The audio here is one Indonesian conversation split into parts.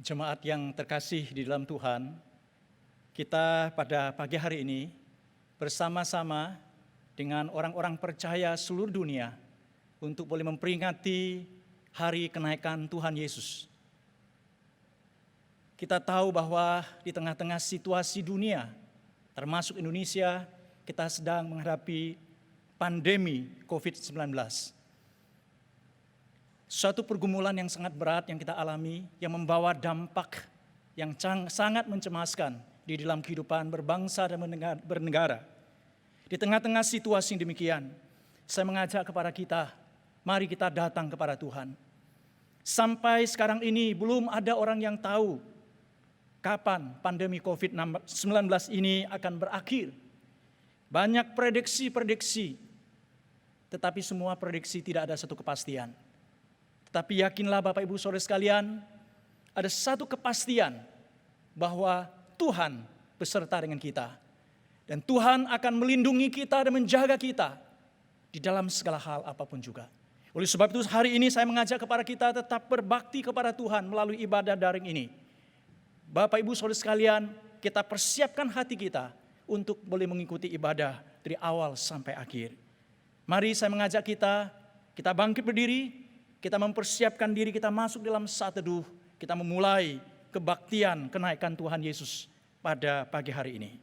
Jemaat yang terkasih di dalam Tuhan, kita pada pagi hari ini bersama-sama dengan orang-orang percaya seluruh dunia untuk boleh memperingati hari kenaikan Tuhan Yesus. Kita tahu bahwa di tengah-tengah situasi dunia, termasuk Indonesia, kita sedang menghadapi pandemi COVID-19. Suatu pergumulan yang sangat berat yang kita alami, yang membawa dampak yang sangat mencemaskan di dalam kehidupan berbangsa dan bernegara. Di tengah-tengah situasi yang demikian, saya mengajak kepada kita, mari kita datang kepada Tuhan. Sampai sekarang ini belum ada orang yang tahu kapan pandemi COVID-19 ini akan berakhir. Banyak prediksi-prediksi, tetapi semua prediksi tidak ada satu kepastian. Tetapi yakinlah Bapak Ibu Saudara sekalian, ada satu kepastian bahwa Tuhan beserta dengan kita. Dan Tuhan akan melindungi kita dan menjaga kita di dalam segala hal apapun juga. Oleh sebab itu hari ini saya mengajak kepada kita tetap berbakti kepada Tuhan melalui ibadah daring ini. Bapak Ibu Saudara sekalian, kita persiapkan hati kita untuk boleh mengikuti ibadah dari awal sampai akhir. Mari saya mengajak kita bangkit berdiri, kita mempersiapkan diri kita masuk dalam saat teduh, kita memulai kebaktian kenaikan Tuhan Yesus pada pagi hari ini.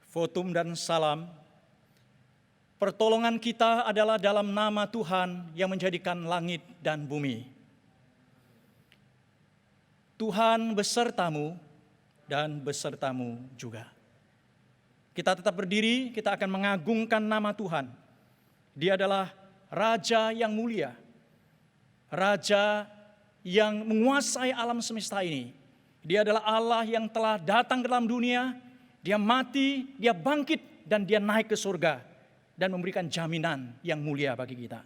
Votum dan salam, pertolongan kita adalah dalam nama Tuhan yang menjadikan langit dan bumi. Tuhan besertamu dan besertamu juga. Kita tetap berdiri, kita akan mengagungkan nama Tuhan. Dia adalah Raja yang mulia, Raja yang menguasai alam semesta ini. Dia adalah Allah yang telah datang ke dalam dunia. Dia mati, dia bangkit, dan dia naik ke surga dan memberikan jaminan yang mulia bagi kita.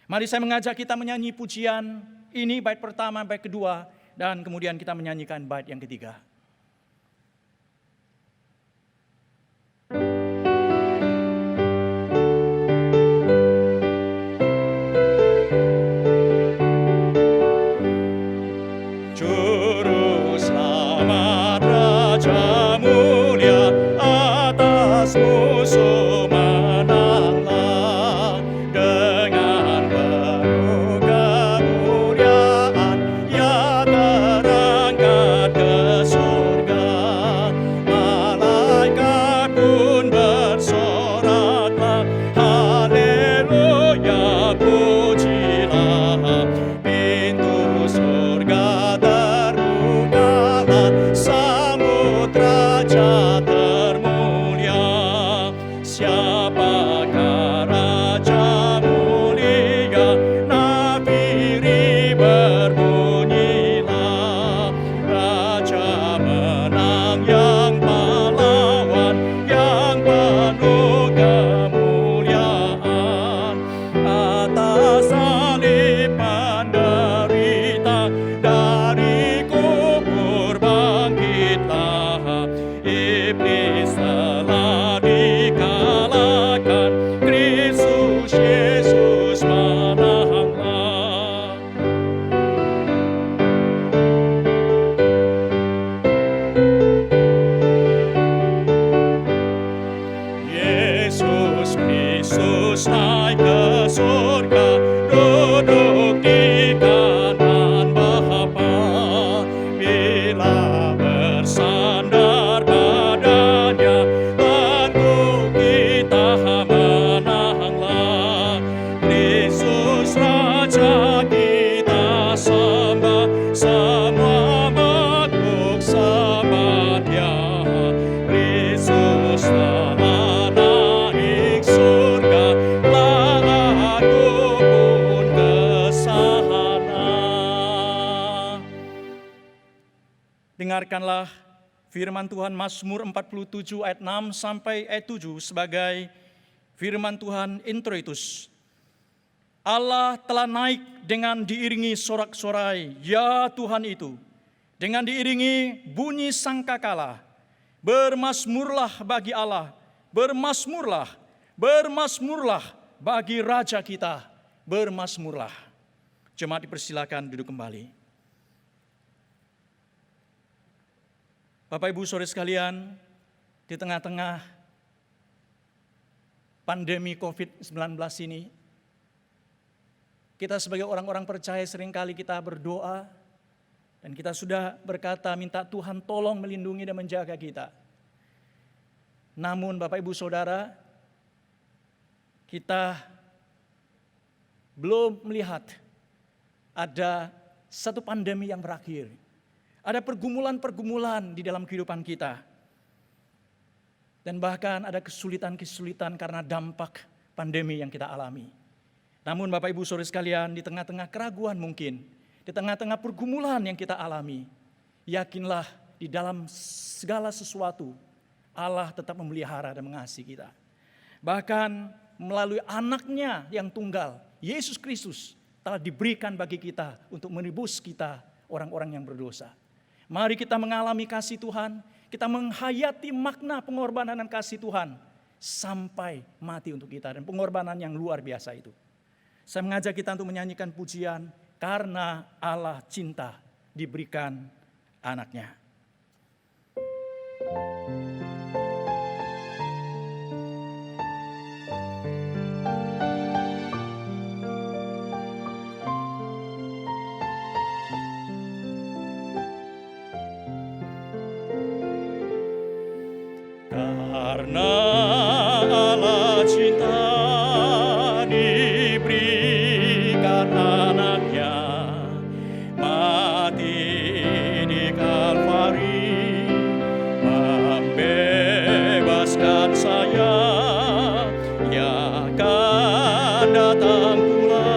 Mari saya mengajak kita menyanyi pujian ini, bait pertama, bait kedua, dan kemudian kita menyanyikan bait yang ketiga. Musuh menanglah dengan penuh kemuliaan, Ia terangkat ke surga. Malaikat pun bersoraklah, haleluya, pujilah. Pintu surga terbukalah, samudra jatuh. Siapakah Raja mulia? Nafiri berbunyilah. Raja menang yang pahlawan, yang penuh kemuliaan. Atas salib penderita, dari kubur bangkitlah. Iblis telah dikalah, Yesus naik ke surga, duduk di kanan Bapa. Bila bersandar padanya, tentu kita menanglah. Kristus Raja kita sembah, semua makhluk sembah Dia. Kristus telah naik surga, telah aku pun ke sana. Dengarkanlah firman Tuhan Mazmur 47 ayat 6 sampai ayat 7 sebagai firman Tuhan introitus. Allah telah naik dengan diiringi sorak-sorai, ya Tuhan itu, dengan diiringi bunyi sangkakala. Bermasmurlah bagi Allah, bermasmurlah, bermasmurlah bagi Raja kita, bermasmurlah. Jemaat dipersilakan duduk kembali. Bapak Ibu Saudara sekalian, di tengah-tengah pandemi COVID-19 ini, kita sebagai orang-orang percaya seringkali kita berdoa dan kita sudah berkata minta Tuhan tolong melindungi dan menjaga kita. Namun Bapak Ibu Saudara, kita belum melihat ada satu pandemi yang berakhir. Ada pergumulan-pergumulan di dalam kehidupan kita. Dan bahkan ada kesulitan-kesulitan karena dampak pandemi yang kita alami. Namun Bapak Ibu Saudara sekalian, di tengah-tengah keraguan mungkin, di tengah-tengah pergumulan yang kita alami, yakinlah di dalam segala sesuatu Allah tetap memelihara dan mengasihi kita. Bahkan melalui anaknya yang tunggal, Yesus Kristus telah diberikan bagi kita untuk menebus kita orang-orang yang berdosa. Mari kita mengalami kasih Tuhan, kita menghayati makna pengorbanan dan kasih Tuhan sampai mati untuk kita, dan pengorbanan yang luar biasa itu. Saya mengajak kita untuk menyanyikan pujian, karena Allah cinta diberikan anaknya. Karena Allah cinta diberikan anaknya, mati di Kalvari, membebaskan saya, Ia akan datang pula.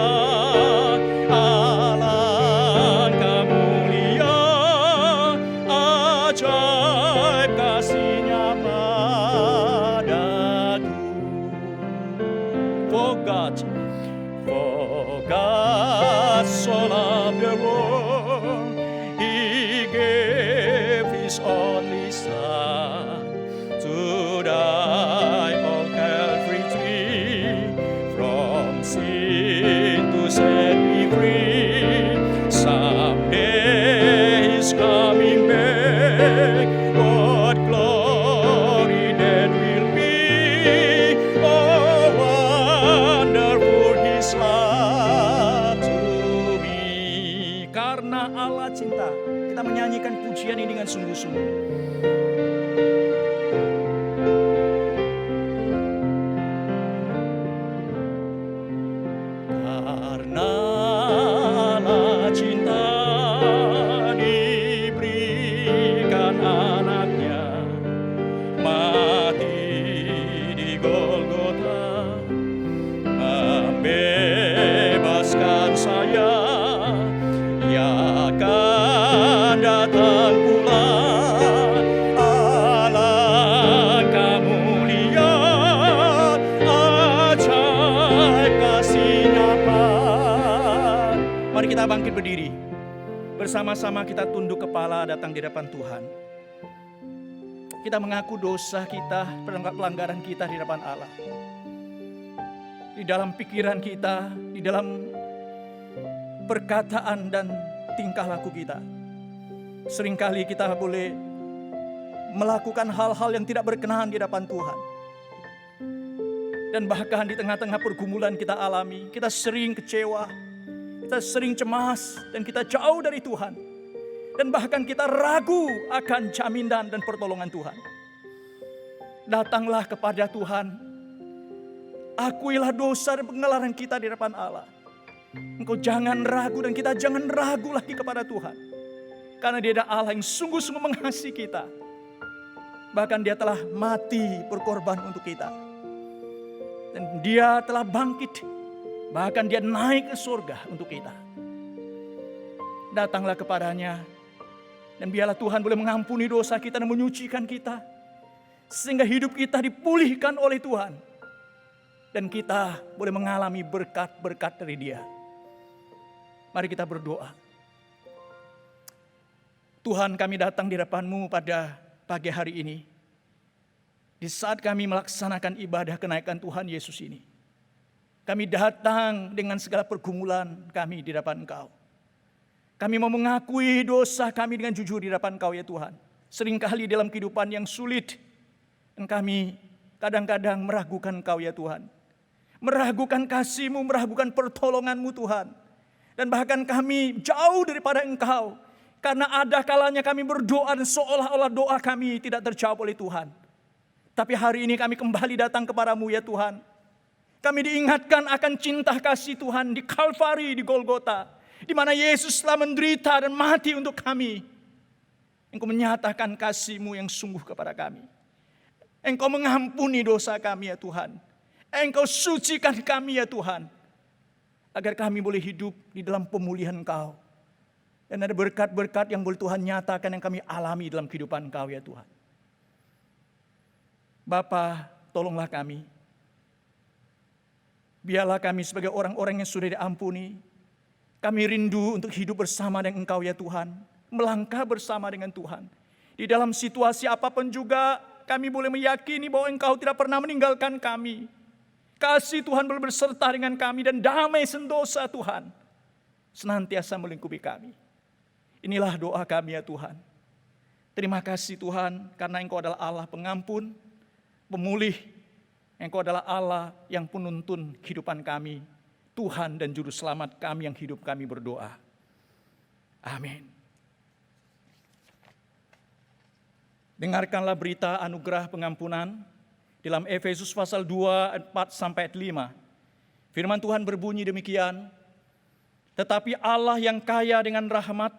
Alangkah mulia, ajaib kasih-Nya padaku. For God so loved the world, He gave His only Son to die on Calvary tree, from sin to set me free. Someday He's coming back, what glory that will be. Oh, wonderful His love to me. Karena Allah cinta, kita menyanyikan pujian ini dengan sungguh-sungguh. Karena Allah cinta diberikan anaknya, mati di Golgota, membebaskan saya, Ia akan datang pula. Alangkah mulia, ajaib kasih-Nya. Mari kita bangkit berdiri. Bersama-sama kita tunduk kepala datang di hadapan Tuhan. Kita mengaku dosa kita, pelanggaran kita di hadapan Allah. Di dalam pikiran kita, di dalam perkataan dan tingkah laku kita. Seringkali kita boleh melakukan hal-hal yang tidak berkenan di hadapan Tuhan. Dan bahkan di tengah-tengah pergumulan kita alami, kita sering kecewa, kita sering cemas, dan kita jauh dari Tuhan. Dan bahkan kita ragu akan jaminan dan pertolongan Tuhan. Datanglah kepada Tuhan. Akuilah dosa dan pengenalan kita di hadapan Allah. Engkau jangan ragu dan kita jangan ragu lagi kepada Tuhan. Karena Dia adalah Allah yang sungguh-sungguh mengasihi kita. Bahkan Dia telah mati berkorban untuk kita. Dan Dia telah bangkit. Bahkan Dia naik ke surga untuk kita. Datanglah kepadanya. Dan biarlah Tuhan boleh mengampuni dosa kita dan menyucikan kita. Sehingga hidup kita dipulihkan oleh Tuhan. Dan kita boleh mengalami berkat-berkat dari Dia. Mari kita berdoa. Tuhan, kami datang di hadapan-Mu pada pagi hari ini. Di saat kami melaksanakan ibadah kenaikan Tuhan Yesus ini. Kami datang dengan segala pergumulan kami di hadapan Engkau. Kami mau mengakui dosa kami dengan jujur di hadapan Engkau ya Tuhan. Seringkali dalam kehidupan yang sulit. Dan kami kadang-kadang meragukan Engkau ya Tuhan. Meragukan kasih-Mu, meragukan pertolongan-Mu Tuhan. Dan bahkan kami jauh daripada Engkau. Karena ada kalanya kami berdoa dan seolah-olah doa kami tidak terjawab oleh Tuhan. Tapi hari ini kami kembali datang kepadamu ya Tuhan. Kami diingatkan akan cinta kasih Tuhan di Kalvari, di Golgota. Di mana Yesus telah menderita dan mati untuk kami. Engkau menyatakan kasih-Mu yang sungguh kepada kami. Engkau mengampuni dosa kami ya Tuhan. Engkau sucikan kami ya Tuhan. Agar kami boleh hidup di dalam pemulihan Engkau. Dan ada berkat-berkat yang boleh Tuhan nyatakan yang kami alami dalam kehidupan Engkau ya Tuhan. Bapa, tolonglah kami. Biarlah kami sebagai orang-orang yang sudah diampuni. Kami rindu untuk hidup bersama dengan Engkau ya Tuhan. Melangkah bersama dengan Tuhan. Di dalam situasi apapun juga kami boleh meyakini bahwa Engkau tidak pernah meninggalkan kami. Kasih Tuhan boleh berserta dengan kami dan damai sentosa Tuhan senantiasa melingkupi kami. Inilah doa kami ya Tuhan. Terima kasih Tuhan karena Engkau adalah Allah pengampun, pemulih. Engkau adalah Allah yang penuntun kehidupan kami. Tuhan dan Juru Selamat kami yang hidup kami berdoa. Amin. Dengarkanlah berita anugerah pengampunan dalam Efesus pasal 2, 4-5. Firman Tuhan berbunyi demikian. Tetapi Allah yang kaya dengan rahmat,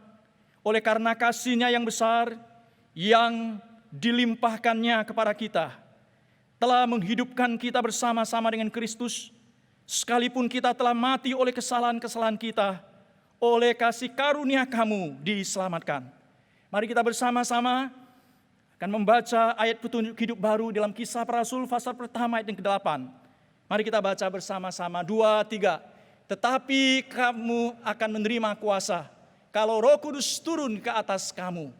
oleh karena kasih-Nya yang besar, yang dilimpahkannya kepada kita, telah menghidupkan kita bersama-sama dengan Kristus, sekalipun kita telah mati oleh kesalahan-kesalahan kita, oleh kasih karunia kamu diselamatkan. Mari kita bersama-sama akan membaca ayat petunjuk hidup baru dalam Kisah Para Rasul pasal pertama ayat yang ke-8. Mari kita baca bersama-sama, 2, 3. Tetapi kamu akan menerima kuasa kalau Roh Kudus turun ke atas kamu.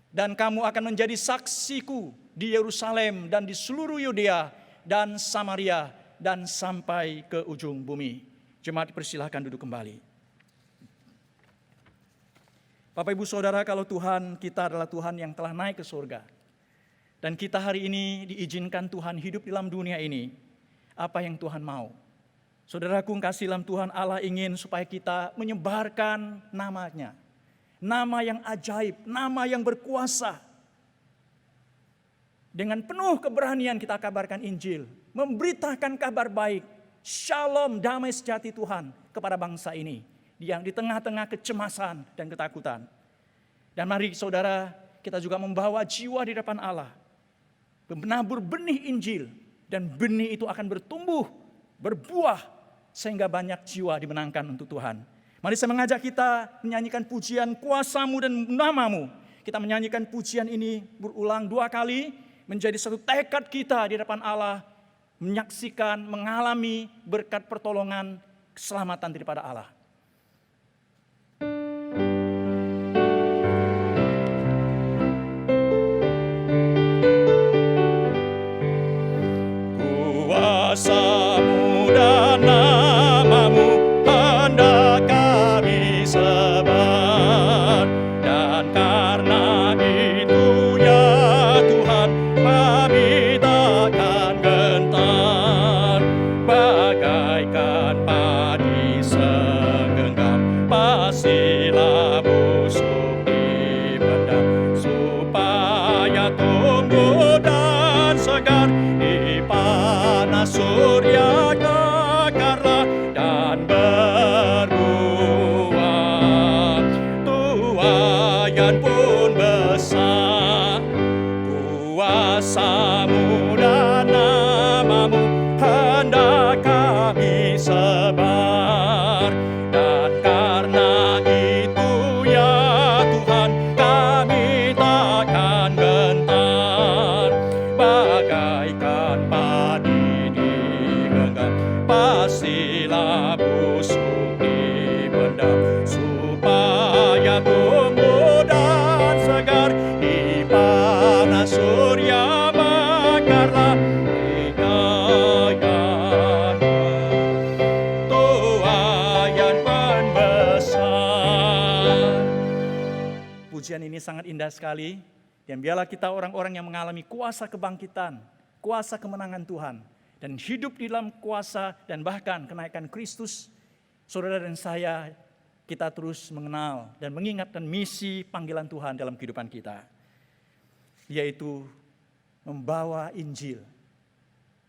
Dan kamu akan menjadi saksiku di Yerusalem dan di seluruh Yudea dan Samaria dan sampai ke ujung bumi. Jemaat dipersilahkan duduk kembali. Bapak Ibu Saudara, kalau Tuhan kita adalah Tuhan yang telah naik ke surga. Dan kita hari ini diizinkan Tuhan hidup dalam dunia ini. Apa yang Tuhan mau? Saudaraku kasih dalam Tuhan, Allah ingin supaya kita menyebarkan namanya. Nama yang ajaib, nama yang berkuasa. Dengan penuh keberanian kita kabarkan Injil. Memberitakan kabar baik. Shalom, damai sejati Tuhan kepada bangsa ini. Yang di tengah-tengah kecemasan dan ketakutan. Dan mari saudara, kita juga membawa jiwa di depan Allah. Menabur benih Injil. Dan benih itu akan bertumbuh, berbuah. Sehingga banyak jiwa dimenangkan untuk Tuhan. Mari saya mengajak kita menyanyikan pujian kuasa-Mu dan nama-Mu. Kita menyanyikan pujian ini berulang 2 kali. Menjadi satu tekad kita di depan Allah. Menyaksikan, mengalami berkat pertolongan, keselamatan daripada Allah. Kuasa-Mu dan nama-Mu hendak kami sebar, dan karena itu ya Tuhan kami takkan gentar. surya mekarlah dan berbuah. Tuayan pun besar, kuasa-Mu dan nama-Mu hendak kami sebar. Dan karena itu ya Tuhan, kami takkan gentar. Bagaikan padi digenggam, pastilah busuk dipendam, supaya tumbuh dan segar di panas surya mekarlah hidayat. Tuayan pembesar. Pujian ini sangat indah sekali. Dan biarlah kita orang-orang yang mengalami kuasa kebangkitan, kuasa kemenangan Tuhan, dan hidup di dalam kuasa dan bahkan kenaikan Kristus, saudara dan saya, kita terus mengenal dan mengingatkan misi panggilan Tuhan dalam kehidupan kita, yaitu membawa Injil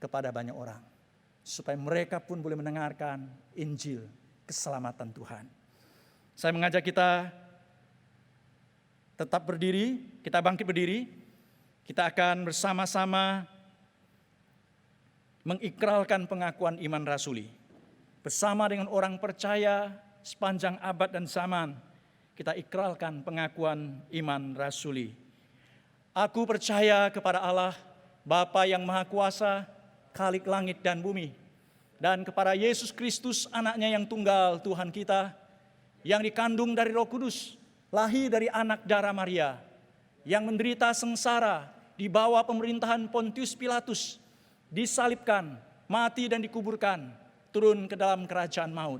kepada banyak orang, supaya mereka pun boleh mendengarkan Injil keselamatan Tuhan. Saya mengajak kita tetap berdiri, kita bangkit berdiri, kita akan bersama-sama mengikrarkan pengakuan iman rasuli. Bersama dengan orang percaya sepanjang abad dan zaman, kita ikrarkan pengakuan iman rasuli. Aku percaya kepada Allah, Bapa yang Maha Kuasa, Khalik langit dan bumi, dan kepada Yesus Kristus, anaknya yang tunggal, Tuhan kita, yang dikandung dari Roh Kudus, lahir dari anak darah Maria, yang menderita sengsara di bawah pemerintahan Pontius Pilatus, disalibkan, mati dan dikuburkan, turun ke dalam kerajaan maut.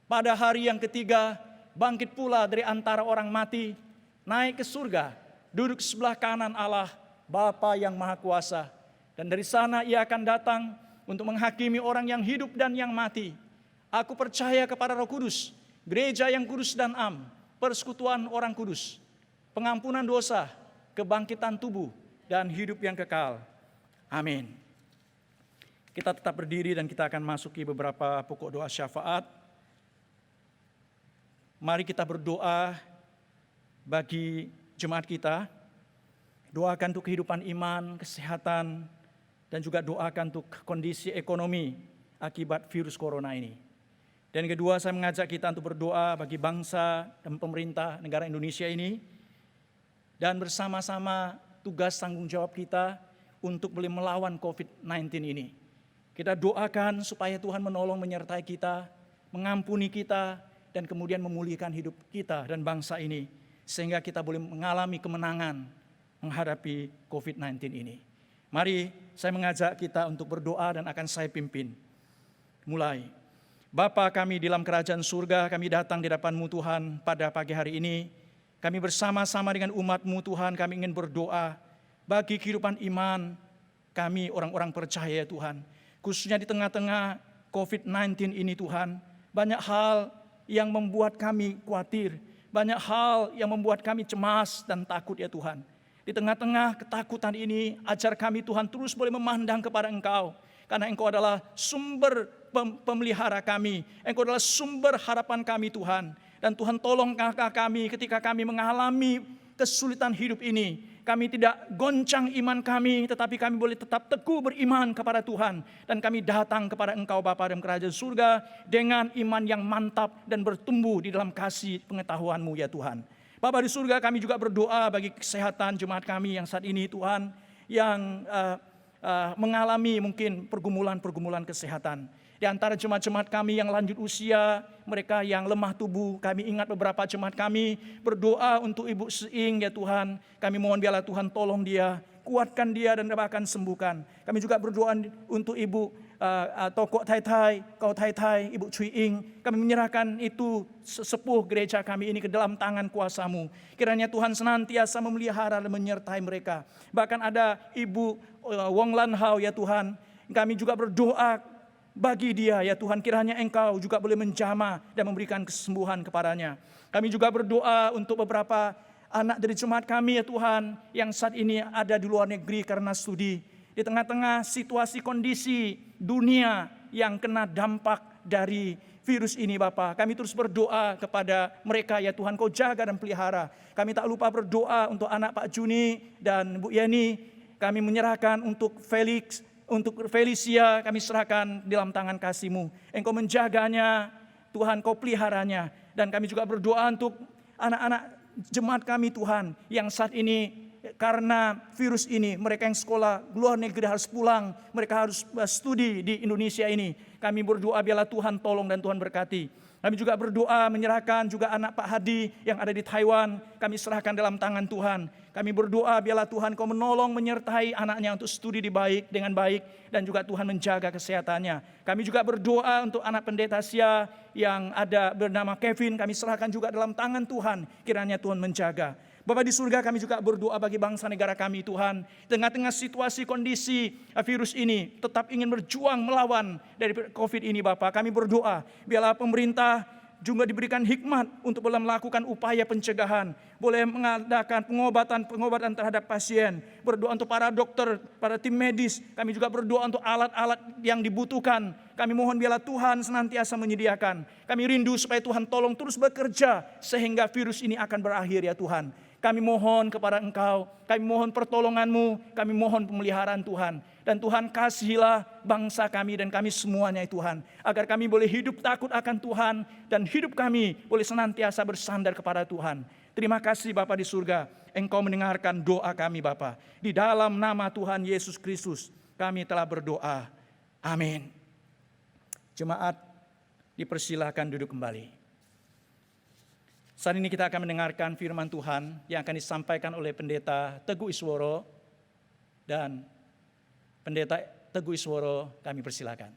Pada hari yang ketiga, bangkit pula dari antara orang mati, naik ke surga, duduk sebelah kanan Allah, Bapa yang Maha Kuasa. Dan dari sana ia akan datang untuk menghakimi orang yang hidup dan yang mati. Aku percaya kepada Roh Kudus, gereja yang kudus dan am, persekutuan orang kudus, pengampunan dosa, kebangkitan tubuh, dan hidup yang kekal. Amin. Kita tetap berdiri dan kita akan masuki beberapa pokok doa syafaat. Mari kita berdoa bagi jemaat kita. Doakan untuk kehidupan iman, kesehatan, dan juga doakan untuk kondisi ekonomi akibat virus corona ini. Dan kedua, saya mengajak kita untuk berdoa bagi bangsa dan pemerintah negara Indonesia ini. Dan bersama-sama tugas tanggung jawab kita untuk boleh melawan COVID-19 ini. Kita doakan supaya Tuhan menolong menyertai kita, mengampuni kita, dan kemudian memulihkan hidup kita dan bangsa ini. Sehingga kita boleh mengalami kemenangan menghadapi COVID-19 ini. Mari saya mengajak kita untuk berdoa dan akan saya pimpin. Mulai. Bapa kami di dalam kerajaan surga, kami datang di hadapan-Mu Tuhan pada pagi hari ini. Kami bersama-sama dengan umat-Mu Tuhan, kami ingin berdoa bagi kehidupan iman kami orang-orang percaya Tuhan. Khususnya di tengah-tengah COVID-19 ini Tuhan, banyak hal yang membuat kami khawatir, banyak hal yang membuat kami cemas dan takut ya Tuhan. Di tengah-tengah ketakutan ini, ajar kami Tuhan terus boleh memandang kepada Engkau. Karena Engkau adalah sumber pemelihara kami. Engkau adalah sumber harapan kami Tuhan. Dan Tuhan tolong kami ketika kami mengalami kesulitan hidup ini. Kami tidak goncang iman kami, tetapi kami boleh tetap teguh beriman kepada Tuhan. Dan kami datang kepada Engkau Bapa dalam kerajaan surga dengan iman yang mantap dan bertumbuh di dalam kasih pengetahuan-Mu ya Tuhan. Bapa di surga, kami juga berdoa bagi kesehatan jemaat kami yang saat ini Tuhan, yang mengalami mungkin pergumulan-pergumulan kesehatan. Di antara jemaat-jemaat kami yang lanjut usia, mereka yang lemah tubuh, kami ingat beberapa jemaat kami berdoa untuk Ibu Seing ya Tuhan. Kami mohon biarlah Tuhan tolong dia, kuatkan dia dan bahkan sembuhkan. Kami juga berdoa untuk Ibu Tokok Tai, Kau Tai, Ibu Cui Ing. Kami menyerahkan itu sesepuh gereja kami ini ke dalam tangan kuasa-Mu. Kiranya Tuhan senantiasa memelihara dan menyertai mereka. Bahkan ada Ibu Wong Lan Hao ya Tuhan. Kami juga berdoa bagi dia ya Tuhan, kiranya Engkau juga boleh menjamah dan memberikan kesembuhan kepadanya. Kami juga berdoa untuk beberapa anak dari jemaat kami ya Tuhan, yang saat ini ada di luar negeri karena studi. Di tengah-tengah situasi kondisi dunia yang kena dampak dari virus ini Bapa, kami terus berdoa kepada mereka, ya Tuhan Kau jaga dan pelihara. Kami tak lupa berdoa untuk anak Pak Juni dan Bu Yeni. Kami menyerahkan untuk Felix, untuk Felicia, kami serahkan dalam tangan kasih-Mu. Engkau menjaganya, Tuhan Kau peliharanya. Dan kami juga berdoa untuk anak-anak jemaat kami Tuhan, yang saat ini karena virus ini, mereka yang sekolah luar negeri harus pulang, mereka harus studi di Indonesia ini. Kami berdoa biarlah Tuhan tolong dan Tuhan berkati. Kami juga berdoa menyerahkan juga anak Pak Hadi yang ada di Taiwan, kami serahkan dalam tangan Tuhan. Kami berdoa biarlah Tuhan Kau menolong menyertai anaknya untuk studi dengan baik dan juga Tuhan menjaga kesehatannya. Kami juga berdoa untuk anak pendeta Sia yang ada bernama Kevin, kami serahkan juga dalam tangan Tuhan, kiranya Tuhan menjaga. Bapa di surga, kami juga berdoa bagi bangsa negara kami Tuhan. Tengah-tengah situasi kondisi virus ini tetap ingin berjuang melawan dari COVID ini Bapa. Kami berdoa biarlah pemerintah juga diberikan hikmat untuk boleh melakukan upaya pencegahan. Boleh mengadakan pengobatan terhadap pasien. Berdoa untuk para dokter, para tim medis. Kami juga berdoa untuk alat-alat yang dibutuhkan. Kami mohon biarlah Tuhan senantiasa menyediakan. Kami rindu supaya Tuhan tolong terus bekerja sehingga virus ini akan berakhir ya Tuhan. Kami mohon kepada Engkau, kami mohon pertolongan-Mu, kami mohon pemeliharaan Tuhan. Dan Tuhan kasihilah bangsa kami dan kami semuanya Tuhan. Agar kami boleh hidup takut akan Tuhan dan hidup kami boleh senantiasa bersandar kepada Tuhan. Terima kasih Bapa di surga, Engkau mendengarkan doa kami Bapa. Di dalam nama Tuhan Yesus Kristus kami telah berdoa. Amin. Jemaat dipersilahkan duduk kembali. Saat ini kita akan mendengarkan firman Tuhan yang akan disampaikan oleh Pendeta Teguh Isworo. Dan Pendeta Teguh Isworo kami persilakan.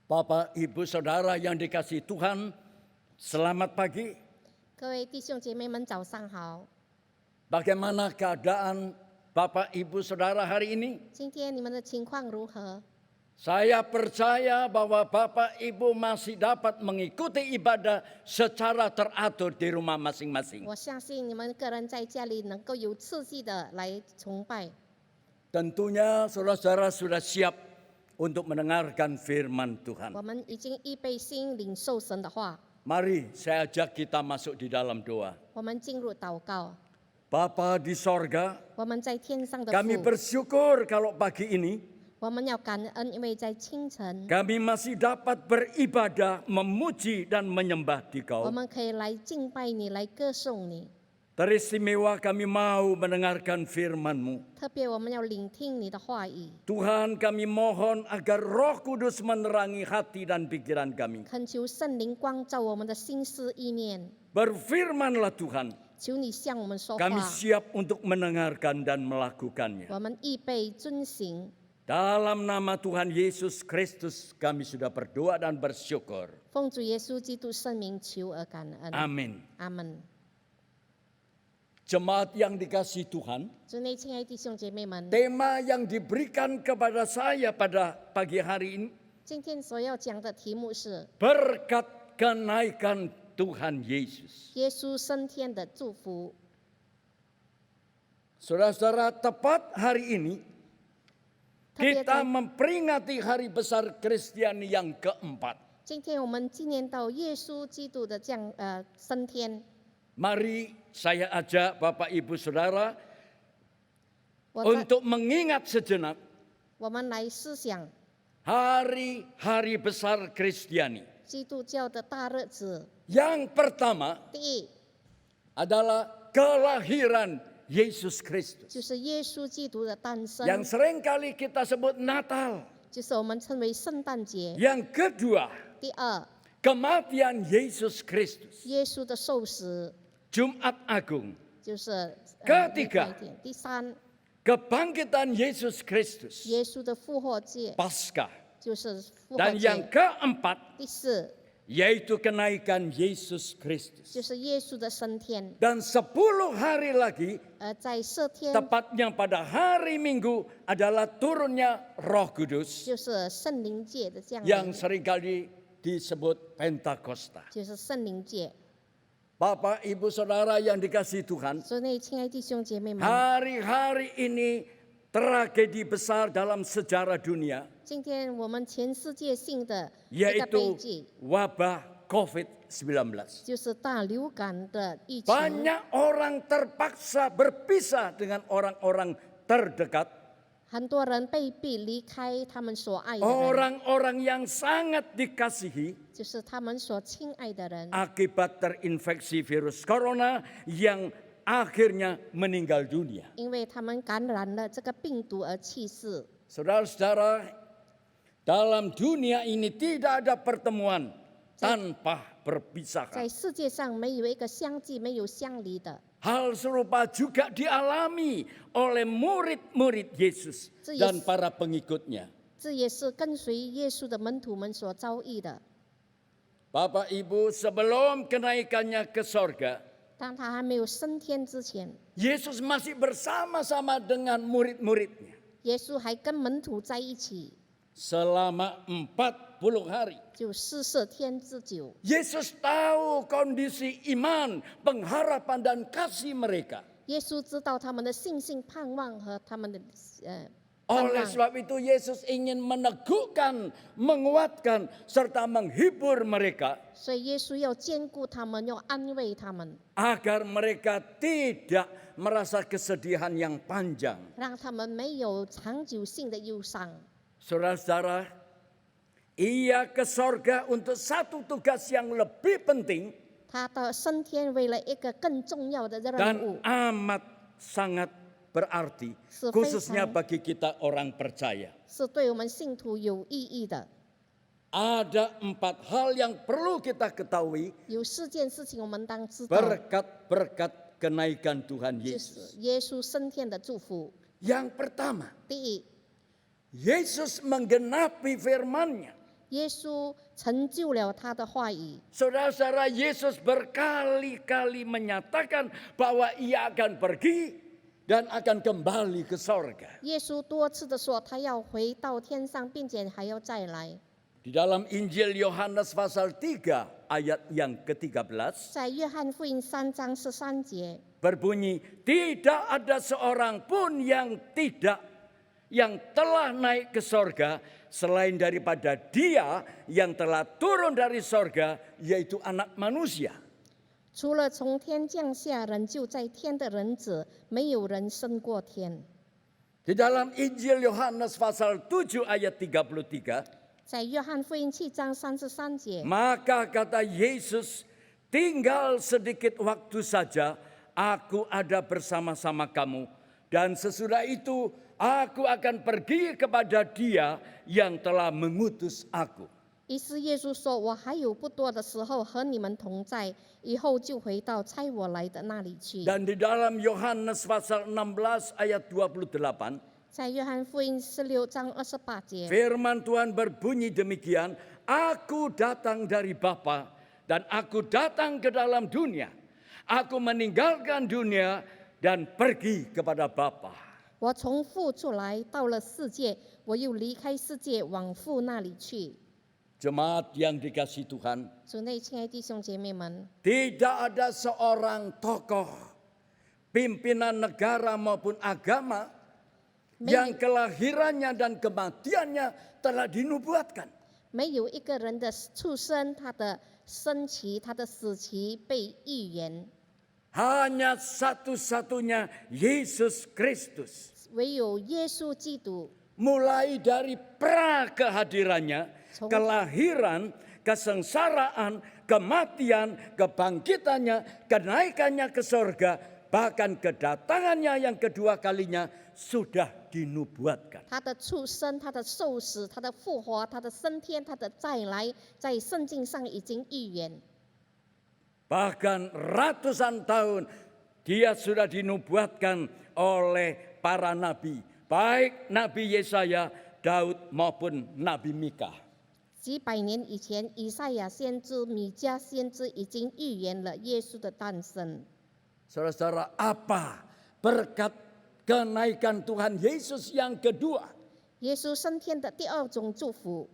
Bapak, Ibu, Saudara yang dikasihi Tuhan, selamat pagi. 各位弟兄姐妹们，早上好！ Bagaimana keadaan Bapak, Ibu, Saudara hari ini? 今天你们的情况如何？ Saya percaya bahwa Bapak, Ibu masih dapat mengikuti ibadah secara teratur di rumah masing-masing. 我相信你们个人在家里能够有次序的来崇拜。 Tentunya saudara-saudara sudah siap untuk mendengarkan firman Tuhan. 我们已经预备心领受神的话， Mari saya ajak kita masuk di dalam doa. 我们进入祷告。 Bapa di sorga, 我们在天上的 kami 父， bersyukur kalau pagi ini 我们要感恩，因为在清晨， kami masih dapat beribadah, memuji dan menyembah di 我 Kau. 们可以来敬拜你，来歌颂你。 Teristimewa kami mau mendengarkan firman-Mu. 特别我们要聆听你的话语， Tuhan, kami mohon agar Roh Kudus menerangi hati dan pikiran kami. 恳求圣灵光照我们的心思意念。 Berfirmanlah Tuhan, 求你向我们说 kami 话， siap untuk mendengarkan dan melakukannya. 我们预备遵行。 Dalam nama Tuhan Yesus Kristus kami sudah berdoa dan bersyukur. 奉主耶稣基督圣名求而感恩。 Amin. 阿门。 Jemaat yang dikasihi Tuhan, 主内亲爱弟兄姐妹们， tema yang diberikan kepada saya pada pagi hari ini, 今天所要讲的题目是 berkat kenaikan Tuhan Yesus. 耶稣升天的祝福。 Saudara-saudara, tepat hari ini 特别 kita 在 memperingati hari besar Kristiani yang keempat. 今天我们纪念到耶稣基督的升天。 Mari saya ajak Bapak Ibu Saudara 我在 untuk mengingat sejenak 我们来思想 hari-hari besar Kristiani. 基督教的大日子。 Yang pertama 第一 adalah kelahiran Yesus Kristus. 就是耶稣基督的诞生， Yang seringkali kita sebut Natal. 就是我们称为圣诞节。 Yang kedua, 第二， kematian Yesus Kristus. 耶稣的受死， Jumat Agung. 就是礼 Ketiga 拜天。第三， Kebangkitan Yesus Kristus. 耶稣的复活节， Paskah. 就是复活 Dan yang 节。 keempat, 第四， yaitu kenaikan Yesus 就 Kristus. 是耶稣的升天。 Dan 10 hari lagi, 在这天， tepatnya pada hari Minggu, adalah turunnya Roh Kudus 就是圣灵节的降 yang 临， seringkali disebut Pentakosta. 就是圣灵节。Bapak, Ibu, Saudara yang dikasihi Tuhan, 所以那亲爱的弟兄姐妹们， hari-hari ini tragedi besar dalam sejarah dunia, 今天我们全世界性的一个悲 yaitu 剧， wabah COVID-19. 就是大流感的疫情。 Banyak orang terpaksa berpisah dengan orang-orang terdekat, 很多人被逼离开他们所爱的人， orang-orang yang sangat dikasihi 就是他们所亲爱的人， akibat terinfeksi virus corona yang akhirnya meninggal dunia. 因为他们感染了这个病毒而去世。 Saudara-saudara, dalam dunia ini tidak ada pertemuan tanpa 在 perpisahan. 世界上没有一个相聚没有相离的。 Hal serupa juga dialami oleh murid-murid Yesus Itu dan Yesus. para pengikutnya. 这也是跟随耶稣的门徒们所遭遇的。 Bapak Ibu, sebelum kenaikannya ke sorga, 当他还没有升天之前， Yesus masih bersama-sama dengan murid-muridnya 耶稣还跟门徒在一起， selama 40 hari. 就40天之久。 Yesus tahu kondisi iman, pengharapan dan kasih mereka. 耶稣知道他们的信心、盼望和他们的盼 Oleh 望， sebab itu Yesus ingin meneguhkan, menguatkan, serta menghibur mereka 所以耶稣要兼顾他们，要安慰他们， agar mereka tidak merasa kesedihan yang panjang. 让他们没有长久性的忧伤。 Saudara-saudara, ia ke sorga untuk satu tugas yang lebih penting 他的升天为了一个更重要的任 dan 务， amat sangat berarti, Survei khususnya sang- bagi kita orang percaya. 是对我们信徒有意义的。 Ada 4 hal yang perlu kita ketahui 有4件事情我们当知道， berkat-berkat kenaikan Tuhan 就 Yesus. 是耶稣升天的祝福。 Yang pertama, 第一， Yesus menggenapi firman-Nya. 耶稣成就了他的话语。 Saudara-saudara, Yesus berkali-kali menyatakan bahwa ia akan pergi dan akan kembali ke sorga. 耶稣多次的说，他要回到天上，并且还要再来。 Di dalam Injil Yohanes pasal 3 ayat yang ke-13 在约翰福音3章13节， berbunyi, tidak ada seorang pun yang telah naik ke sorga selain daripada Dia yang telah turun dari sorga, yaitu Anak Manusia. 除了从天降下人就在天的人子，没有人升过天。 Di dalam Injil Yohanes pasal 7 ayat 33, 在约翰福音7章33节， maka kata Yesus, tinggal sedikit waktu saja, aku ada bersama-sama kamu. Dan sesudah itu aku akan pergi kepada Dia yang telah mengutus aku. 于是耶稣说：“我还有不多的时候和你们同在，以后就回到差我来的那里去。” Dan di dalam Yohanes pasal 16 ayat 28, 在约翰福音16章28节， firman Tuhan berbunyi demikian, aku datang dari Bapa dan aku datang ke dalam dunia. Aku meninggalkan dunia dan pergi kepada Bapa. 我从父出来，到了世界，我又离开世界，往父那里去。 Jemaat yang dikasihi Tuhan, 主内亲爱弟兄姐妹们， tidak ada seorang tokoh, pimpinan negara maupun agama yang kelahirannya dan kematiannya telah dinubuatkan. 没有一个人的出生、他的生期、他的死期被预言， Hanya satu-satunya Yesus Kristus. 唯有耶稣基督。 Mulai dari pra-kehadirannya,从- kelahiran, kesengsaraan, kematian, kebangkitannya, kenaikannya ke sorga, bahkan kedatangannya yang kedua kalinya sudah dinubuatkan. 他的出生、他的受死、他的复活、他的升天、他的再来，在圣经上已经预言。 Bahkan ratusan tahun dia sudah dinubuatkan oleh para nabi, baik Nabi Yesaya, Daud maupun Nabi Mika. 几百年以前，以赛亚先知、米迦先知已经预言了耶稣的诞生。 Saudara-saudara, apa berkat kenaikan Tuhan Yesus yang kedua? 耶稣升天的第二种祝福，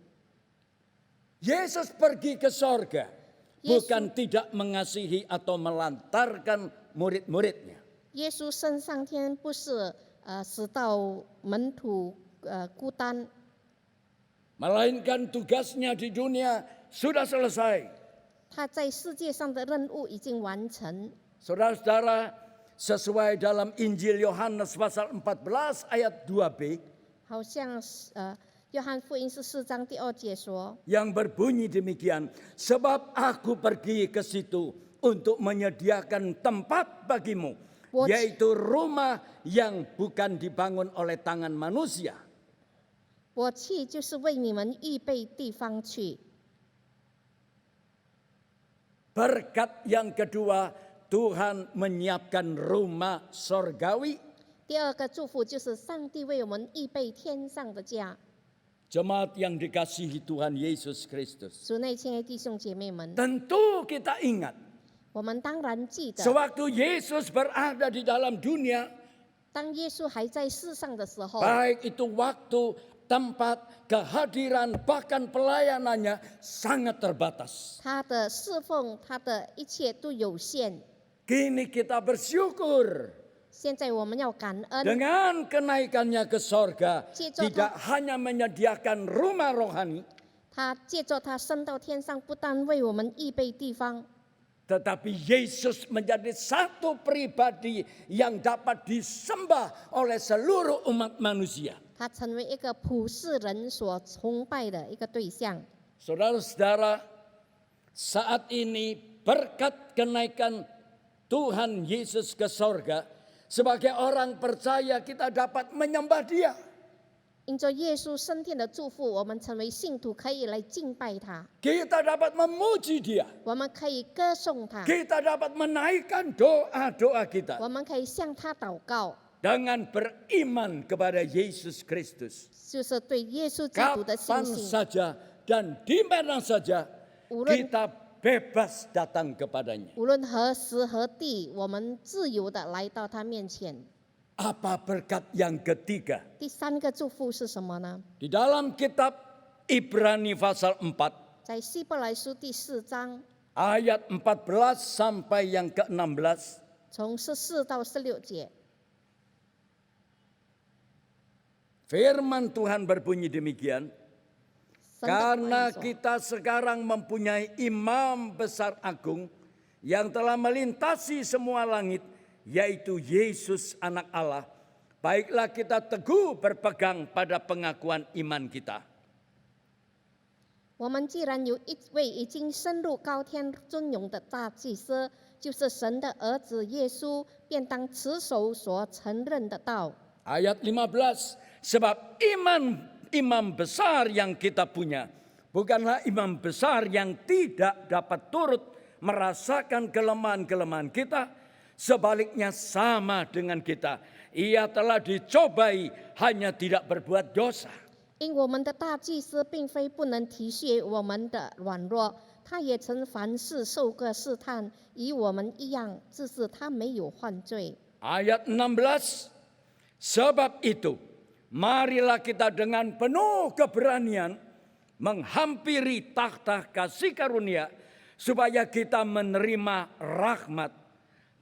Yesus pergi ke sorga. bukan tidak mengasihi atau melantarkan murid-muridnya. 耶稣升上天不是使到门徒孤单， Melainkan tugasnya di dunia sudah selesai. 他在世界上的任务已经完成。 Saudara-saudara, sesuai dalam Injil Yohanes pasal 14 ayat 2b 好像约翰福音14章第2节说， yang berbunyi demikian, sebab aku pergi ke situ untuk menyediakan tempat bagimu, yaitu rumah yang bukan dibangun oleh tangan manusia. 我去就是为你们预备地方去。 Berkat yang kedua, Tuhan menyiapkan rumah sorgawi. 第二个祝福就是上帝为我们预备天上的家。 Jemaat yang dikasihi Tuhan Yesus Kristus. 主内亲爱弟兄姐妹们， Tentu kita ingat, 我们当然记得， sewaktu Yesus berada di dalam dunia, 当耶稣还在世上的时候， baik itu waktu, tempat, kehadiran, bahkan pelayanannya sangat terbatas. 他的侍奉，他的一切都有限。 Kini kita bersyukur 现在我们要感恩， dengan kenaikannya ke sorga, Cicok. tidak hanya menyediakan rumah rohani, 他借着他升到天上，不但为我们预备地方， tetapi Yesus menjadi satu pribadi yang dapat disembah oleh seluruh umat manusia. 他成为一个普世人所崇拜的一个对象。 Saudara-saudara, saat ini berkat kenaikan Tuhan Yesus ke sorga, sebagai orang percaya kita dapat menyembah Dia. 因着耶稣升天的祝福，我们成为信徒，可以来敬拜他， Kita dapat memuji Dia. 我们可以歌颂他， Kita dapat menaikkan doa-doa kita 我们可以向他祷告， dengan beriman kepada Yesus Kristus. 就是对耶稣基督的信 Kapan 心。 saja dan di mana saja Ulun- kita bebas datang kepadanya. 无论何时何地，我们自由的来到他面前。 Apa berkat yang ketiga? 第三个祝福是什么呢？ Di dalam kitab Ibrani pasal 4在希伯来书第4章 ayat 14 sampai yang ke-16, 从14到16节， firman Tuhan berbunyi demikian, 神的话 karena 语说 kita sekarang mempunyai imam besar agung yang telah melintasi semua langit, yaitu Yesus anak Allah. Baiklah kita teguh berpegang pada pengakuan iman kita. 我们既然有一位已经升入高天尊荣的大祭司，就是神的儿子耶稣，便当持守所承认的道。 Ayat 15, sebab imam besar yang kita punya bukanlah imam besar yang tidak dapat turut merasakan kelemahan-kelemahan kita, sebaliknya sama dengan kita. Ia telah dicobai, hanya tidak berbuat dosa. 因我们的大祭司并非不能体恤我们的软弱，他也曾凡事受过试探，与我们一样，只是他没有犯罪。 Ayat 16, sebab itu marilah kita dengan penuh keberanian menghampiri takhta kasih karunia, supaya kita menerima rahmat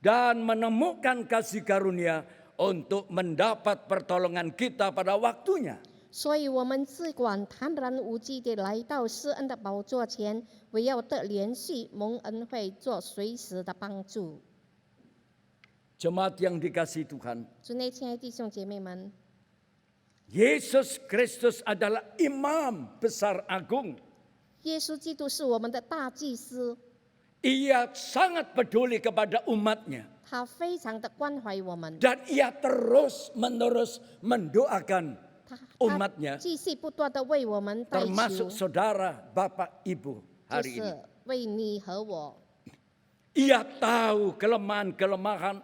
dan menemukan kasih karunia untuk mendapat pertolongan kita pada waktunya. 所以，我们只管坦然无惧地来到施恩的宝座前，唯要得连续蒙恩惠，做随时的帮助。 Jemaat yang dikasihi Tuhan, 主内亲爱的弟兄姐妹们， Yesus Kristus adalah imam besar agung. 耶稣基督是我们的大祭司， Ia sangat peduli kepada umatnya. 他非常的关怀我们， Dan ia terus-menerus mendoakan 他 umatnya, 继续不断的为我们代求 termasuk，saudara, bapak, ibu 就 hari ini. 是为你和我。 Ia tahu kelemahan-kelemahan,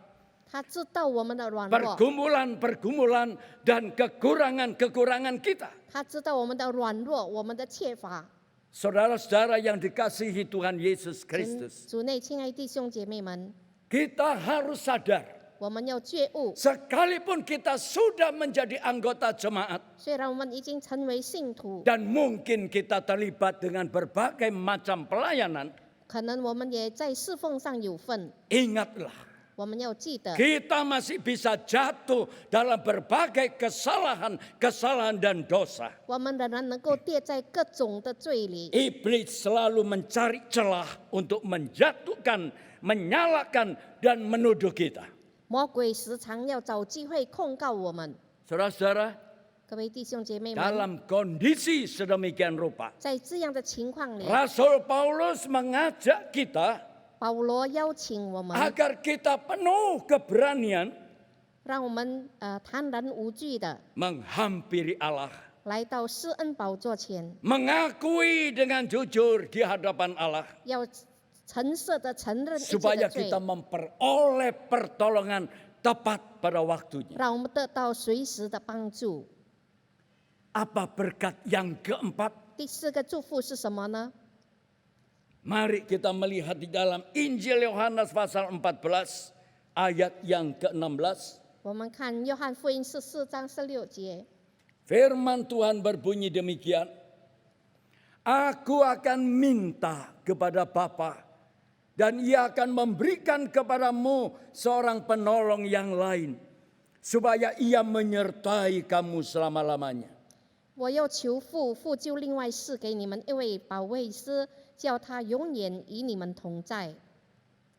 他知道我们的软弱， pergumulan-pergumulan dan kekurangan-kekurangan kita. 他知道我们的软弱，我们的缺乏。 Saudara-saudara yang dikasihi Tuhan Yesus Kristus, 主内亲爱的弟兄姐妹们， kita harus sadar, 我们要觉悟， sekalipun kita sudah menjadi anggota jemaat 虽然我们已经成为信徒， dan mungkin kita terlibat dengan berbagai macam pelayanan, 可能我们也在侍奉上有份， Ingatlah, 我们要记得， kita masih bisa jatuh dalam berbagai kesalahan dan dosa. 我们仍然能够跌在各种的罪里。 Iblis selalu mencari celah untuk menjatuhkan, menyalahkan, dan menuduh kita. 魔鬼时常要找机会控告我们。 Saudara-saudara, 各位弟兄姐妹们， dalam kondisi sedemikian rupa, 在这样的情况里， Rasul Paulus mengajak kita 保罗邀请我们， agar kita penuh keberanian 让我们坦然无惧的 menghampiri Allah, 来到施恩宝座前， mengakui dengan jujur di hadapan Allah, 要诚实的承认一切 supaya 的罪 kita，memperoleh pertolongan tepat pada waktunya. 让我们得到随时的帮助。 Apa berkat yang keempat? 第四个祝福是什么呢？ Mari kita melihat di dalam Injil Yohanes pasal 14 ayat yang ke-16. 我们看约翰福音14章16节， Firman Tuhan berbunyi demikian. Aku akan minta kepada Bapa dan Ia akan memberikan kepadamu seorang penolong yang lain supaya Ia menyertai kamu selama-lamanya. 我要求父，父就另外赐给你们一位保惠师，叫他永远与你们同在。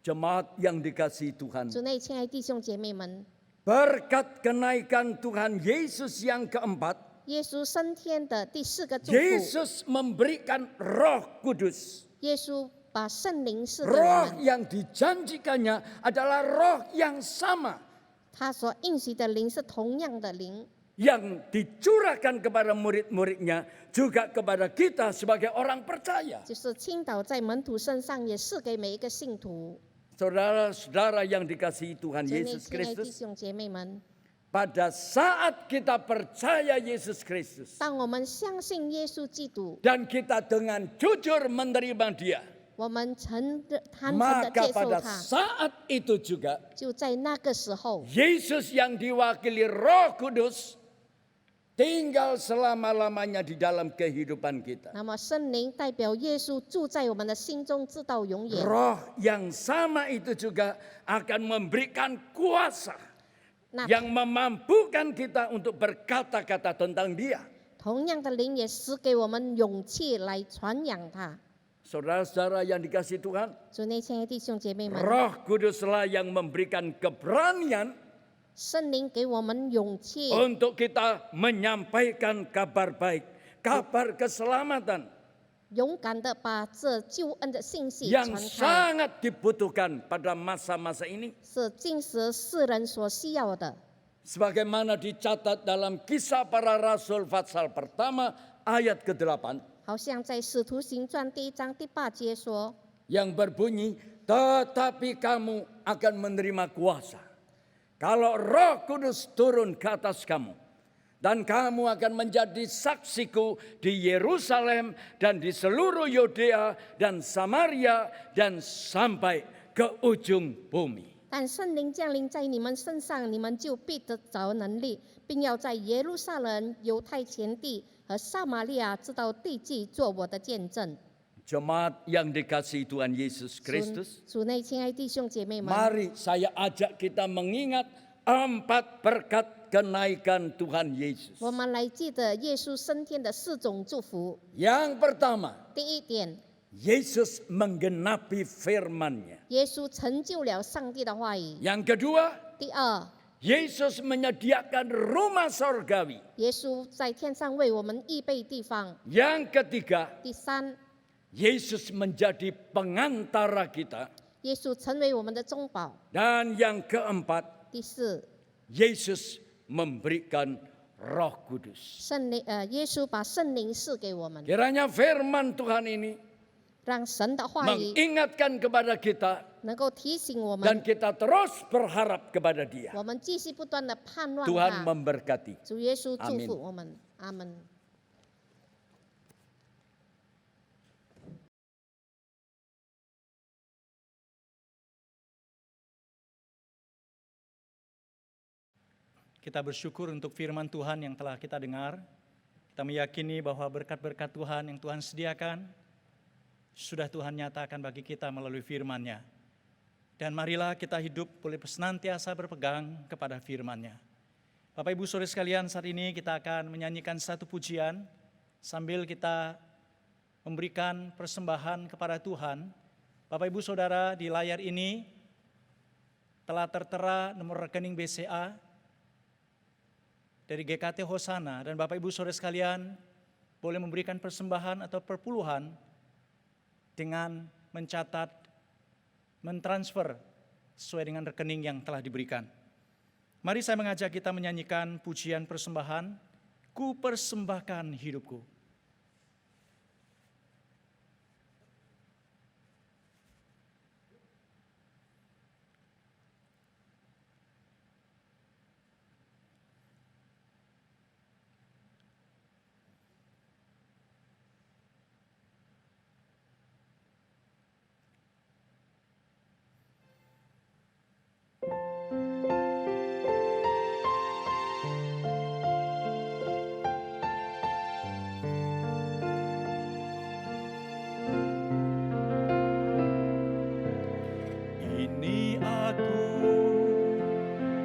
Jemaat yang dikasihi Tuhan, 主内亲爱弟兄姐妹们， berkat kenaikan Tuhan Yesus yang keempat, 耶稣升天的第四个祝福， Yesus memberikan Roh Kudus. 耶稣把圣灵赐给我 Roh 们， yang dijanjikannya adalah roh yang sama 他所应许的灵是同样的灵， yang dicurahkan kepada murid-muridnya, juga kepada kita sebagai orang percaya. 就是倾倒在门徒身上，也赐给每一个信徒。 Saudara-saudara yang dikasihi Tuhan 主内 Yesus 亲爱弟 Kristus, 兄姐妹们， pada saat kita percaya Yesus Kristus 当我们相信耶稣基督， dan kita dengan jujur menerima Dia, 我们坦诚的 maka 接受 pada 他， saat itu juga 就在那个时候， Yesus yang diwakili Roh Kudus tinggal selama-lamanya di dalam kehidupan kita. 那么圣灵代表耶稣住在我们的心中，直到永远。 Roh yang sama itu juga akan memberikan kuasa 那 yang memampukan kita untuk berkata-kata tentang Dia. 同样的灵也使给我们勇气来传扬他。 Saudara-saudara yang dikasihi Tuhan, 主内亲爱弟兄姐妹们， Roh Kuduslah yang memberikan keberanian 圣灵给我们勇气， untuk kita menyampaikan kabar baik, kabar keselamatan 勇敢的把这救恩的信息 yang 传开， sangat dibutuhkan pada masa-masa ini. 是今时世人所需要的。 Sebagaimana dicatat dalam Kisah Para Rasul pasal pertama ayat ke-8, 好像在《使徒行传》第1章第8节说， yang berbunyi, tetapi kamu akan menerima kuasa kalau Roh Kudus turun ke atas kamu, dan kamu akan menjadi saksiku di Yerusalem dan di seluruh Yudea dan Samaria dan sampai ke ujung bumi. 但圣灵降临在你们身上，你们就必得着能力，并要在耶路撒冷、犹太全地和撒玛利亚直到地极做我的见证。 Jemaat yang dikasihi Tuhan Yesus Kristus, 主内亲爱弟兄姐妹们， mari saya ajak kita mengingat 4 berkat kenaikan Tuhan Yesus. 我们来记得耶稣升天的4种祝福。 Yang pertama, 第一点， Yesus menggenapi firman-Nya. 耶稣成就了上帝的话语。 Yang kedua, 第二， Yesus menyediakan rumah sorgawi. 耶稣在天上为我们预备地方。 Yang ketiga, 第三， Yesus menjadi pengantara kita. 耶稣成为我们的中保。 Dan yang keempat, 第四， Yesus memberikan Roh Kudus. 耶稣把圣灵赐给我们， Kiranya firman Tuhan ini 让神的话语 mengingatkan kepada kita 能够提醒我 dan 们， kita terus berharap kepada Dia. 我们继续不断的盼望 Tuhan 他。 memberkati. 主耶稣祝 Amin 福我们，阿门。Kita bersyukur untuk firman Tuhan yang telah kita dengar. Kita meyakini bahwa berkat-berkat Tuhan yang Tuhan sediakan sudah Tuhan nyatakan bagi kita melalui firman-Nya. Dan marilah kita hidup boleh senantiasa berpegang kepada firman-Nya. Bapak Ibu Saudara sekalian, saat ini kita akan menyanyikan satu pujian sambil kita memberikan persembahan kepada Tuhan. Bapak Ibu Saudara, di layar ini telah tertera nomor rekening BCA dari GKT Hosana, dan Bapak Ibu Saudara sekalian boleh memberikan persembahan atau perpuluhan dengan mencatat, mentransfer sesuai dengan rekening yang telah diberikan. Mari saya mengajak kita menyanyikan pujian persembahan, Ku persembahkan hidupku.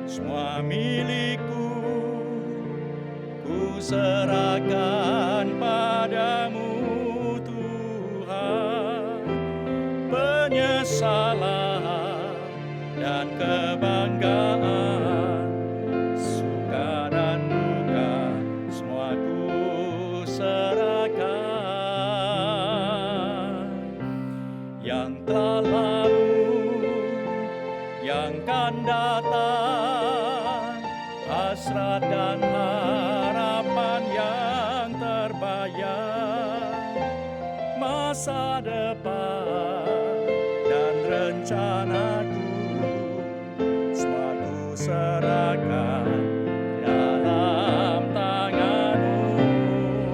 Semua milikku ku serahkan padamu Tuhan. Penyesalan dan kebanggaan, suka dan duka, semua ku serahkan. Yang telah lalu, yang kan datang, hasrat dan harapan yang terbayang, masa depan dan rencanaku, semua ku serahkan dalam tangan-Mu.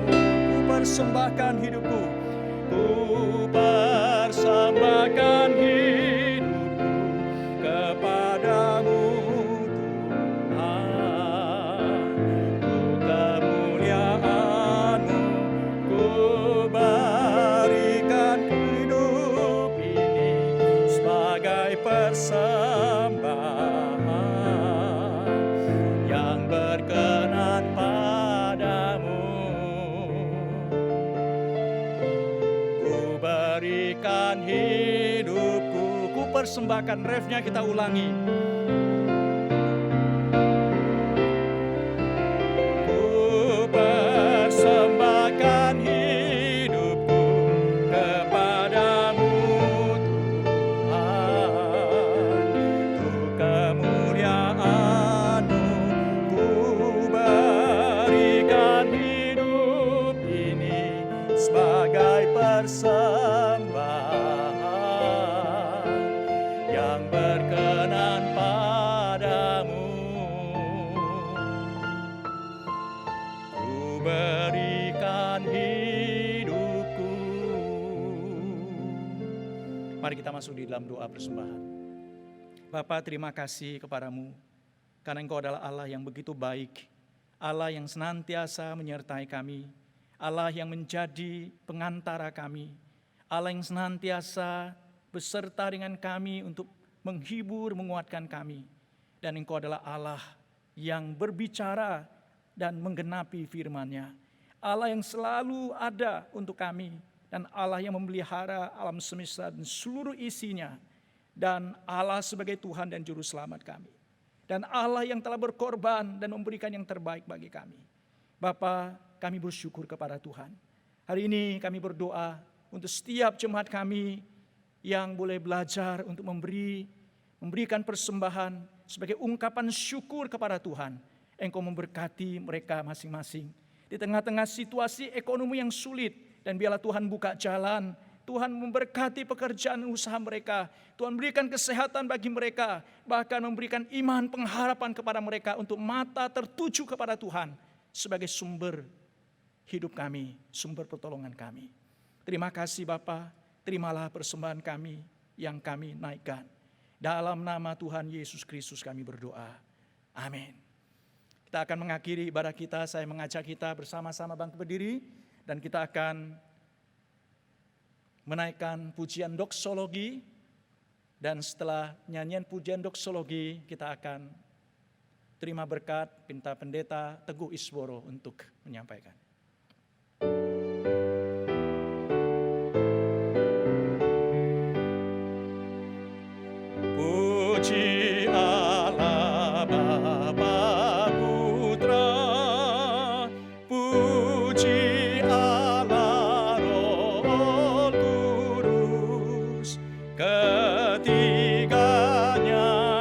Ku persembahkan hidupku, ku persembahkan hidupku kepadamu Tuhan. Ku kemuliaan-Mu, ku berikan hidup ini sebagai persembahan yang berkenan padamu. Ku berikan hidupku, ku persembahkan. Refnya kita ulangi. Ku persembahkan hidupku kepadamu Tuhan. Untuk kemuliaan-Mu, ku berikan hidup ini sebagai persembahan yang berkenan padamu. Ku berikan hidupku. Mari kita masuk di dalam doa persembahan. Bapa, terima kasih kepadamu karena Engkau adalah Allah yang begitu baik, Allah yang senantiasa menyertai kami, Allah yang menjadi pengantara kami, Allah yang senantiasa beserta dengan kami untuk menghibur, menguatkan kami. Dan Engkau adalah Allah yang berbicara dan menggenapi firman-Nya, Allah yang selalu ada untuk kami, dan Allah yang memelihara alam semesta dan seluruh isinya, dan Allah sebagai Tuhan dan Juru Selamat kami, dan Allah yang telah berkorban dan memberikan yang terbaik bagi kami. Bapa, kami bersyukur kepada Tuhan. Hari ini kami berdoa untuk setiap jemaat kami yang boleh belajar untuk memberikan persembahan sebagai ungkapan syukur kepada Tuhan. Engkau memberkati mereka masing-masing di tengah-tengah situasi ekonomi yang sulit, dan biarlah Tuhan buka jalan, Tuhan memberkati pekerjaan usaha mereka, Tuhan berikan kesehatan bagi mereka, bahkan memberikan iman pengharapan kepada mereka untuk mata tertuju kepada Tuhan sebagai sumber hidup kami, sumber pertolongan kami. Terima kasih Bapa, terimalah persembahan kami yang kami naikkan. Dalam nama Tuhan Yesus Kristus kami berdoa. Amin. Kita akan mengakhiri ibadah kita, saya mengajak kita bersama-sama bangkit berdiri, dan kita akan menaikkan pujian doksologi, dan setelah nyanyian pujian doksologi kita akan terima berkat, minta pendeta Teguh Isworo untuk menyampaikan. Puji Allah Bapa Putra, puji Allah Roh Kudus, ketiganya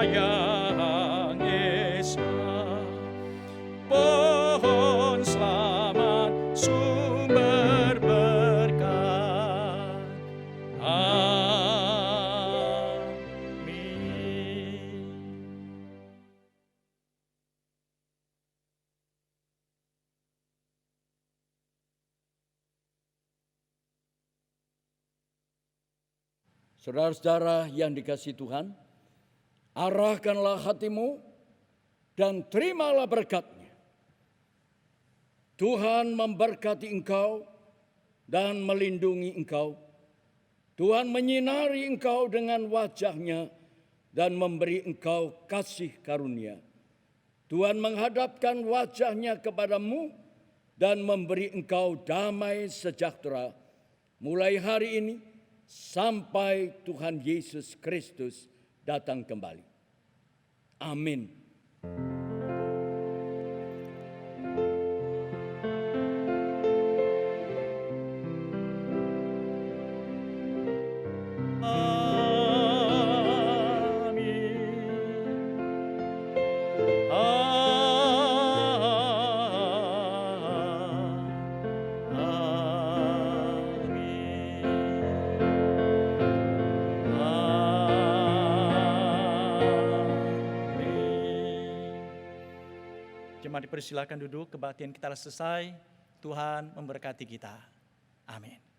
yang esa. Pohon selamat sumber berkat. Saudara-saudara yang dikasihi Tuhan, arahkanlah hatimu dan terimalah berkat-Nya. Tuhan memberkati engkau dan melindungi engkau. Tuhan menyinari engkau dengan wajah-Nya dan memberi engkau kasih karunia. Tuhan menghadapkan wajah-Nya kepadamu dan memberi engkau damai sejahtera mulai hari ini sampai Tuhan Yesus Kristus datang kembali. Amin. Jemaat dipersilakan duduk, kebaktian kita selesai. Tuhan memberkati kita. Amin.